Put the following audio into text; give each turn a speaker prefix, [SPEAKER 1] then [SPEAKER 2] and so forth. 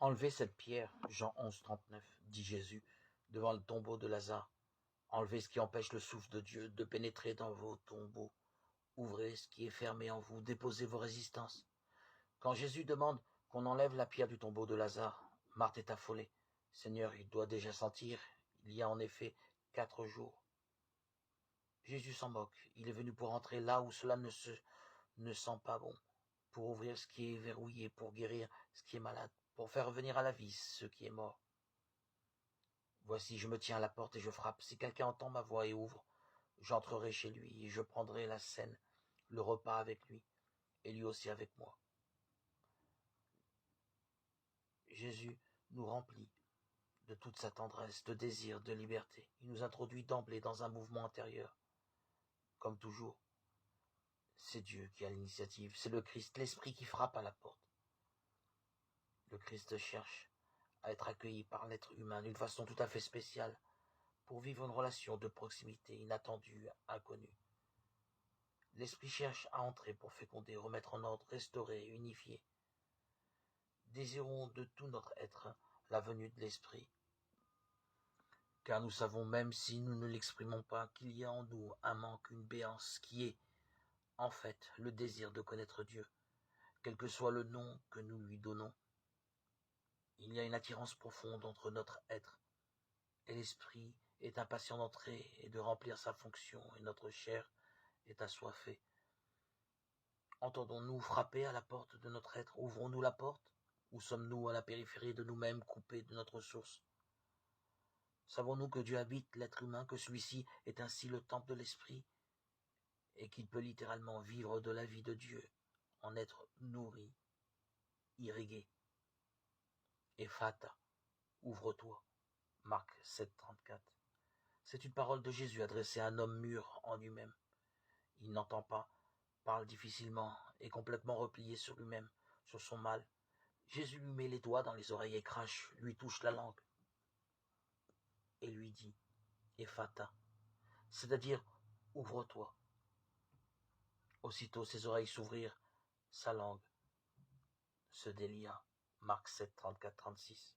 [SPEAKER 1] Enlevez cette pierre, Jean 11, 39, dit Jésus, devant le tombeau de Lazare. Enlevez ce qui empêche le souffle de Dieu de pénétrer dans vos tombeaux. Ouvrez ce qui est fermé en vous, déposez vos résistances. Quand Jésus demande qu'on enlève la pierre du tombeau de Lazare, Marthe est affolée. Seigneur, il doit déjà sentir, il y a en effet 4 jours. Jésus s'en moque, il est venu pour entrer là où cela ne sent pas bon, pour ouvrir ce qui est verrouillé, pour guérir ce qui est malade, pour faire revenir à la vie ce qui est mort. Voici, je me tiens à la porte et je frappe. Si quelqu'un entend ma voix et ouvre, j'entrerai chez lui et je prendrai la scène, le repas avec lui, et lui aussi avec moi. Jésus nous remplit de toute sa tendresse, de désir, de liberté. Il nous introduit d'emblée dans un mouvement intérieur. Comme toujours, c'est Dieu qui a l'initiative, c'est le Christ, l'Esprit qui frappe à la porte. Le Christ cherche à être accueilli par l'être humain d'une façon tout à fait spéciale, pour vivre une relation de proximité inattendue, inconnue. L'Esprit cherche à entrer pour féconder, remettre en ordre, restaurer, unifier. Désirons de tout notre être la venue de l'Esprit, car nous savons, même si nous ne l'exprimons pas, qu'il y a en nous un manque, une béance, qui est, en fait, le désir de connaître Dieu, quel que soit le nom que nous lui donnons. Il y a une attirance profonde entre notre être, et l'Esprit est impatient d'entrer et de remplir sa fonction, et notre chair est assoiffée. Entendons-nous frapper à la porte de notre être? Ouvrons-nous la porte? Ou sommes-nous à la périphérie de nous-mêmes, coupés de notre source? Savons-nous que Dieu habite l'être humain, que celui-ci est ainsi le temple de l'Esprit, et qu'il peut littéralement vivre de la vie de Dieu, en être nourri, irrigué? Ephata, ouvre-toi. Marc 7, 34. C'est une parole de Jésus adressée à un homme mûr en lui-même. Il n'entend pas, parle difficilement, est complètement replié sur lui-même, sur son mal. Jésus lui met les doigts dans les oreilles et crache, lui touche la langue et lui dit Ephata, c'est-à-dire ouvre-toi. Aussitôt ses oreilles s'ouvrirent, sa langue se délia. Marc 7, 34, 36.